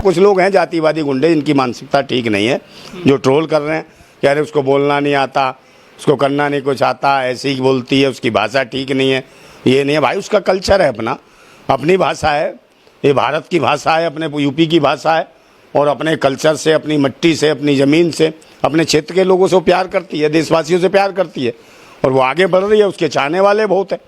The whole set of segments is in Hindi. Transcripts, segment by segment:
कुछ लोग हैं जातिवादी गुंडे, इनकी मानसिकता ठीक नहीं है, जो ट्रोल कर रहे हैं कि अरे उसको बोलना नहीं आता, उसको करना नहीं कुछ आता, ऐसे ही बोलती है, उसकी भाषा ठीक नहीं है। ये नहीं है भाई, उसका कल्चर है, अपनी भाषा है, ये भारत की भाषा है, अपने यूपी की भाषा है, और अपने कल्चर से, अपनी मिट्टी से, अपनी ज़मीन से, अपने क्षेत्र के लोगों से वो प्यार करती है, देशवासियों से प्यार करती है, और वो आगे बढ़ रही है। उसके चाहने वाले बहुत हैं,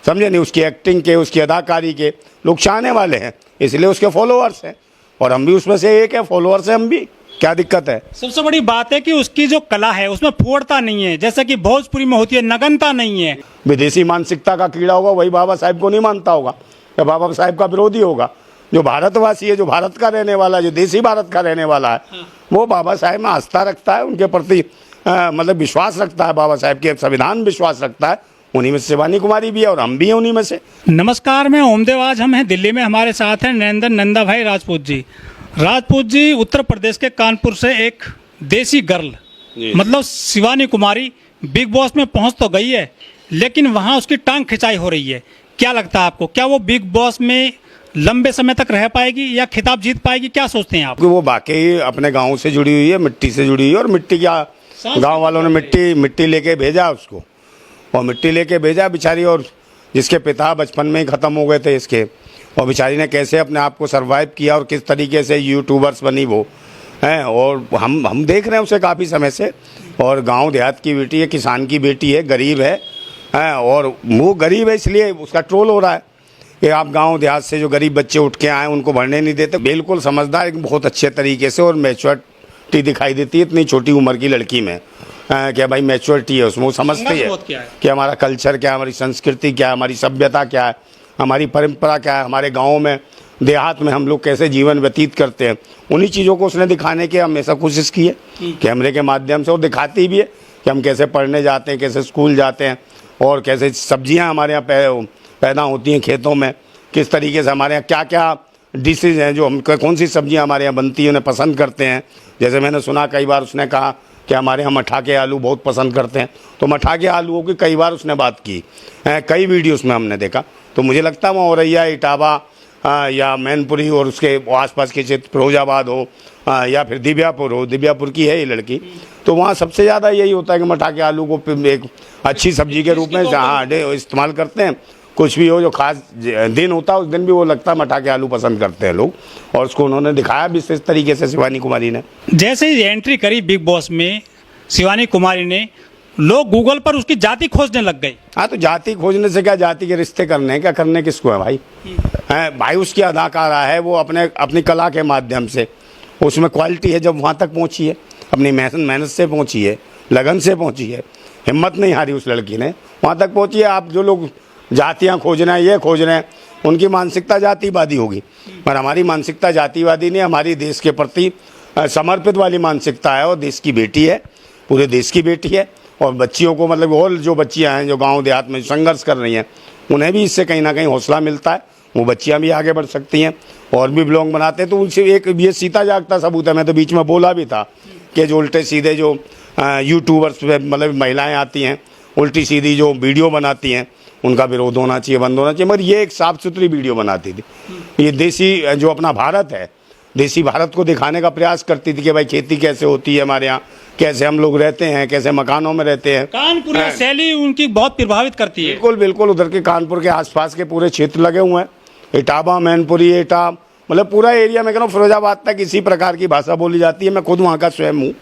समझे नहीं, उसकी एक्टिंग के, उसकी अदाकारी के लोग चाहने वाले हैं, इसलिए उसके फॉलोअर्स हैं, और हम भी उसमें से एक है, फॉलोअर्स हैं हम भी। क्या दिक्कत है? सबसे बड़ी बात है कि उसकी जो कला है उसमें फूटता नहीं है, जैसा कि भोजपुरी में होती है, नगनता नहीं है। विदेशी मानसिकता का कीड़ा होगा वही बाबा साहब को नहीं मानता होगा, या बाबा साहब का विरोधी होगा। जो भारतवासी है, जो भारत का रहने वाला है, जो देसी भारत का रहने वाला है, वो बाबा साहब में आस्था रखता है, उनके प्रति मतलब विश्वास रखता है, बाबा साहब के संविधान विश्वास रखता है। उन्हीं में से शिवानी कुमारी भी है, और हम भी हैं उन्हीं में से। नमस्कार, मैं ओमदेव। आज हम हैं दिल्ली में, हमारे साथ हैं नरेंद्र नंदा भाई राजपूत जी। राजपूत जी उत्तर प्रदेश के कानपुर से एक देसी गर्ल, मतलब शिवानी कुमारी, बिग बॉस में पहुंच तो गई है, लेकिन वहां उसकी टांग खिंचाई हो रही है। क्या लगता है आपको, क्या वो बिग बॉस में लंबे समय तक रह पाएगी या खिताब जीत पाएगी? क्या सोचते हैं आप? वो वाकई अपने गाँव से जुड़ी हुई है, मिट्टी से जुड़ी हुई है, और मिट्टी क्या, गाँव वालों ने मिट्टी लेके भेजा उसको, और मिट्टी लेके भेजा बेचारी, और जिसके पिता बचपन में ही ख़त्म हो गए थे इसके, और बेचारी ने कैसे अपने आप को सरवाइव किया, और किस तरीके से यूट्यूबर्स बनी वो हैं। और हम देख रहे हैं उसे काफ़ी समय से, और गांव देहात की बेटी है, किसान की बेटी है, गरीब है, और वो गरीब है इसलिए उसका ट्रोल हो रहा है कि आप गांव देहात से जो गरीब बच्चे उठ के आए उनको बढ़ने नहीं देते। बिल्कुल समझदार, एक बहुत अच्छे तरीके से, और मैच्योरिटी दिखाई देती है इतनी छोटी उम्र की लड़की में। क्या भाई मैच्योरिटी है उसमें, वो समझती है कि हमारा कल्चर क्या है, हमारी संस्कृति क्या है, हमारी सभ्यता क्या है, हमारी परंपरा क्या है, हमारे गाँव में देहात में हम लोग कैसे जीवन व्यतीत करते हैं। उन्हीं चीज़ों को उसने दिखाने की हमेशा कोशिश की है कैमरे के माध्यम से, और दिखाती भी है कि हम कैसे पढ़ने जाते हैं, कैसे स्कूल जाते हैं, और कैसे सब्जियां हमारे यहाँ पैदा होती हैं खेतों में, किस तरीके से हमारे यहाँ क्या क्या डिशेज हैं, जो हम कौन सी सब्जियां हमारे यहाँ बनती हैं उन्हें पसंद करते हैं। जैसे मैंने सुना कई बार उसने कहा कि हमारे यहाँ मठा के आलू बहुत पसंद करते हैं, तो मठा के आलूओं की कई बार उसने बात की, कई वीडियोस में हमने देखा। तो मुझे लगता है वो औरैया, इटावा या मैनपुरी और उसके आसपास के क्षेत्र, फिरोजाबाद हो या फिर दिव्यापुर हो, दिव्यापुर की है ये लड़की, तो वहाँ सबसे ज़्यादा यही होता है कि मठा के आलू को एक अच्छी सब्जी के रूप में इस्तेमाल करते हैं। कुछ भी हो, जो खास दिन होता है उस दिन भी वो लगता है मठा के आलू पसंद करते हैं लोग, और उसको उन्होंने दिखाया भी इस तरीके से शिवानी कुमारी ने। जैसे ही एंट्री करी बिग बॉस में शिवानी कुमारी ने, लोग गूगल पर उसकी जाति खोजने लग गए। हाँ, तो जाति खोजने से क्या, जाति के रिश्ते करने हैं, क्या करने किसको है भाई? हैं भाई, उसकी अदाकारा है, वो अपनी कला के माध्यम से, उसमें क्वालिटी है, जब वहाँ तक पहुँची है, अपनी मेहनत से पहुँची है, लगन से पहुँची है, हिम्मत नहीं हारी उस लड़की ने, वहाँ तक पहुँची है। आप जो लोग जातियाँ खोज रहे हैं, ये खोज रहे हैं, उनकी मानसिकता जातिवादी होगी, पर हमारी मानसिकता जातिवादी नहीं, हमारी देश के प्रति समर्पित वाली मानसिकता है, और देश की बेटी है, पूरे देश की बेटी है। और बच्चियों को, मतलब और जो बच्चियां हैं जो गांव देहात में संघर्ष कर रही हैं, उन्हें भी इससे कहीं ना कहीं हौसला मिलता है, वो बच्चियां भी आगे बढ़ सकती हैं, और भी ब्लॉग बनाते हैं। तो उनसे एक ये सीता जागता सबूत है। मैं तो बीच में बोला भी था कि जो उल्टे सीधे जो यूट्यूबर्स मतलब महिलाएँ आती हैं, उल्टी सीधी जो वीडियो बनाती हैं, उनका विरोध होना चाहिए, बंद होना चाहिए। मगर ये एक साफ सुथरी वीडियो बनाती थी, ये देसी जो अपना भारत है, देसी भारत को दिखाने का प्रयास करती थी कि भाई खेती कैसे होती है हमारे यहाँ, कैसे हम लोग रहते हैं, कैसे मकानों में रहते हैं। कानपुर की शैली उनकी बहुत प्रभावित करती है। बिल्कुल बिल्कुल, उधर के कानपुर के आसपास के पूरे क्षेत्र लगे हुए हैं, इटावा, मैनपुरी, एटा, मतलब पूरा एरिया में, कह रहा हूँ फिरोजाबाद तक इसी प्रकार की भाषा बोली जाती है। मैं खुद वहाँ का स्वयं हूँ,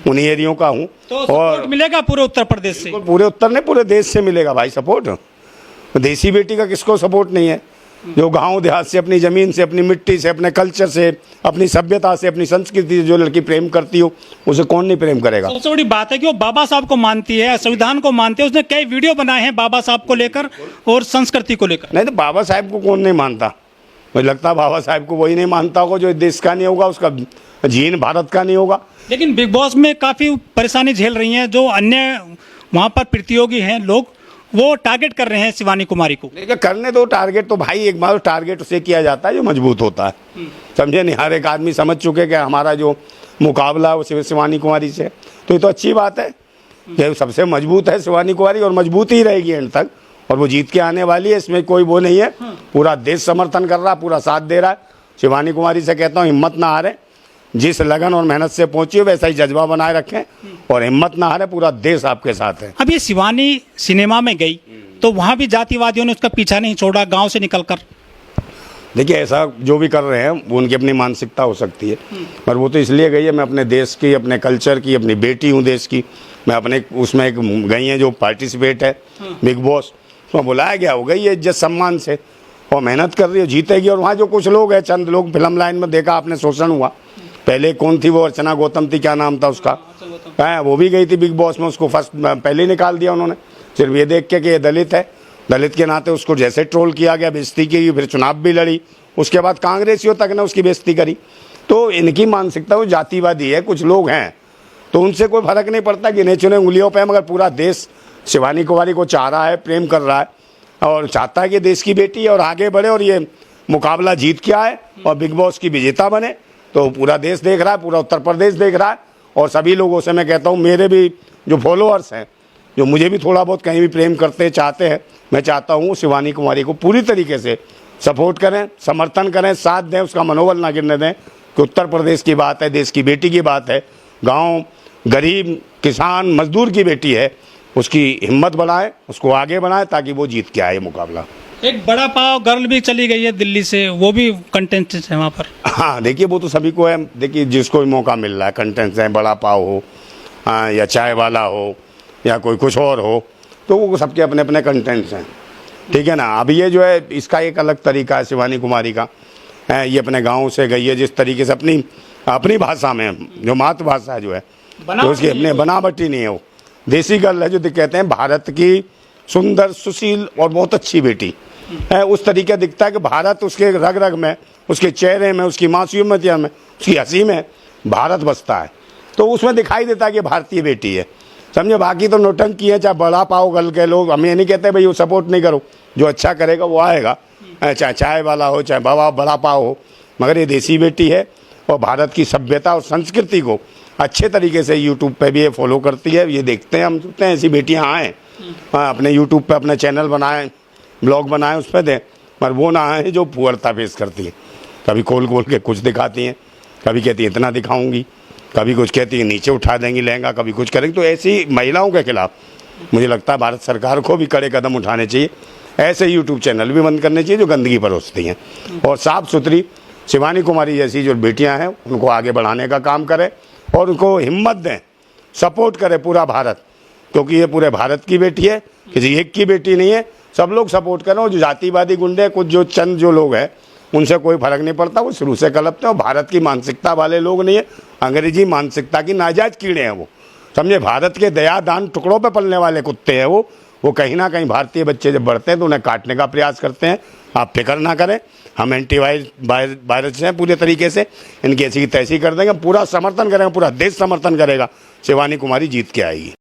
उन्हीं एरियो का हूँ। तो और मिलेगा पूरे उत्तर प्रदेश से? पूरे उत्तर ने, पूरे देश से मिलेगा भाई सपोर्ट। देसी बेटी का किसको सपोर्ट नहीं है? जो गांव देहात से, अपनी ज़मीन से, अपनी मिट्टी से, अपने कल्चर से, अपनी सभ्यता से, अपनी संस्कृति से जो लड़की प्रेम करती हो, उसे कौन नहीं प्रेम करेगा? सबसे बड़ी बात है कि वो बाबा साहब को मानती है, संविधान को मानती है। उसने कई वीडियो बनाए हैं बाबा साहब को लेकर और संस्कृति को लेकर। नहीं तो बाबा साहब को कौन नहीं मानता? मुझे लगता है बाबा साहब को वही नहीं मानता होगा जो देश का नहीं होगा, उसका जीन भारत का नहीं होगा। लेकिन बिग बॉस में काफ़ी परेशानी झेल रही हैं जो अन्य वहाँ पर प्रतियोगी हैं लोग, वो टारगेट कर रहे हैं शिवानी कुमारी को। लेकिन करने दो टारगेट, तो भाई एक बार टारगेट उसे किया जाता है जो मजबूत होता है, समझे नहीं? हर एक आदमी समझ चुके कि हमारा जो मुकाबला है वो शिवानी कुमारी से, तो ये तो अच्छी बात है कि सबसे मजबूत है शिवानी कुमारी, और मजबूत ही रहेगी एंड तक, और वो जीत के आने वाली है, इसमें कोई वो नहीं है। पूरा देश समर्थन कर रहा है, पूरा साथ दे रहा है, शिवानी कुमारी से कहता हूँ हिम्मत ना हारे, जिस लगन और मेहनत से पहुंची हो वैसा ही जज्बा बनाए रखें और हिम्मत ना हारे, पूरा देश आपके साथ है। अब ये शिवानी सिनेमा में गई तो वहाँ भी जातिवादियों ने उसका पीछा नहीं छोड़ा गांव से निकलकर। देखिए ऐसा जो भी कर रहे हैं वो उनकी अपनी मानसिकता हो सकती है, पर वो तो इसलिए गई है, मैं अपने देश की, अपने कल्चर की, अपनी बेटी हूँ देश की, मैं अपने उसमें एक गई हैं जो पार्टिसिपेट है बिग बॉस, उसमें बुलाया गया, हो गई है इज्जत सम्मान से और मेहनत कर रही है, जीतेगी। और वहाँ जो कुछ लोग हैं, चंद लोग, फिल्म लाइन में देखा आपने शोषण हुआ, पहले कौन थी वो, अर्चना गौतम थी, क्या नाम था उसका, है वो भी गई थी बिग बॉस में, उसको फर्स्ट पहले ही निकाल दिया उन्होंने, सिर्फ ये देख के कि ये दलित है, दलित के नाते उसको जैसे ट्रोल किया गया, बेइज्जती की, फिर चुनाव भी लड़ी, उसके बाद कांग्रेसियों तक ने उसकी बेइज्जती करी। तो इनकी मानसिकता वो जातिवादी है, कुछ लोग हैं, तो उनसे कोई फर्क नहीं पड़ता गिने चुने उंगलियों पे, मगर पूरा देश शिवानी कुमारी को चाह रहा है, प्रेम कर रहा है और चाहता है कि देश की बेटी है और आगे बढ़े और ये मुकाबला जीत के आए और बिग बॉस की विजेता बने। तो पूरा देश देख रहा है, पूरा उत्तर प्रदेश देख रहा है और सभी लोगों से मैं कहता हूँ, मेरे भी जो फॉलोअर्स हैं, जो मुझे भी थोड़ा बहुत कहीं भी प्रेम करते चाहते हैं, मैं चाहता हूँ शिवानी कुमारी को पूरी तरीके से सपोर्ट करें, समर्थन करें, साथ दें, उसका मनोबल ना गिरने दें कि उत्तर प्रदेश की बात है, देश की बेटी की बात है, गांव गरीब किसान मजदूर की बेटी है, उसकी हिम्मत बढ़ाएं, उसको आगे बढ़ाएं ताकि वो जीत के आए मुकाबला। एक बड़ा पाव गर्ल भी चली गई है दिल्ली से, वो भी कंटेस्टेंट है वहाँ पर। हाँ देखिए वो तो सभी को है, देखिए जिसको भी मौका मिल रहा है, कंटेंट है, बड़ा पाव हो या चाय वाला हो या कोई कुछ और हो, तो वो सबके अपने अपने कंटेंट्स हैं, ठीक है ना। अब ये जो है इसका एक अलग तरीका है शिवानी कुमारी का, ये अपने गांव से गई है, जिस तरीके से अपनी भाषा में, जो मातृभाषा जो है, तो उसकी अपने बनावटी नहीं है, वो देसी गर्ल है, जो कहते हैं भारत की सुंदर सुशील और बहुत अच्छी बेटी है, उस तरीके दिखता है कि भारत उसके रग रग में, उसके चेहरे में, उसकी मासूमियत में, उसकी हंसी में भारत बसता है, तो उसमें दिखाई देता है कि भारतीय बेटी है, समझे। बाकी तो नौटंकी है, चाहे बड़ा पाव गल के लोग, हम ये नहीं कहते भाई वो सपोर्ट नहीं करो, जो अच्छा करेगा वो आएगा, चाहे चाय वाला हो चाहे बड़ा पाव हो, मगर ये देसी बेटी है और भारत की सभ्यता और संस्कृति को अच्छे तरीके से यूट्यूब पे भी ये फॉलो करती है। ये देखते हैं, हम सोचते हैं ऐसी बेटियां आएँ, अपने यूट्यूब पे अपने चैनल बनाएं, ब्लॉग बनाएं, उस पर दें, पर वो ना आए जो पुअरता पेश करती है, कभी खोल के कुछ दिखाती हैं, कभी कहती है इतना दिखाऊंगी, कभी कुछ कहती है नीचे उठा देंगी लहंगा, कभी कुछ करेंगे। तो ऐसी महिलाओं के खिलाफ मुझे लगता है भारत सरकार को भी कड़े कदम उठाने चाहिए, ऐसे यूट्यूब चैनल भी बंद करने चाहिए जो गंदगी परोसती हैं, और साफ़ सुथरी शिवानी कुमारी जैसी जो बेटियां हैं उनको आगे बढ़ाने का काम करें और उनको हिम्मत दें, सपोर्ट करे पूरा भारत, क्योंकि ये पूरे भारत की बेटी है, किसी एक की बेटी नहीं है, सब लोग सपोर्ट करें। और जो जातिवादी गुंडे, कुछ जो चंद जो लोग हैं, उनसे कोई फर्क नहीं पड़ता, वो शुरू से कलपते हैं और भारत की मानसिकता वाले लोग नहीं है, अंग्रेजी मानसिकता की नाजायज कीड़े हैं वो, समझे। भारत के दया दान टुकड़ों पे पलने वाले कुत्ते हैं वो कहीं ना कहीं भारतीय बच्चे जब बढ़ते हैं तो उन्हें काटने का प्रयास करते हैं। आप फिक्र ना करें, हम वायरस हैं पूरे तरीके से, इनकी ऐसी की तैसी कर देंगे, पूरा समर्थन करेंगे, पूरा देश समर्थन करेगा, शिवानी कुमारी जीत के आएगी।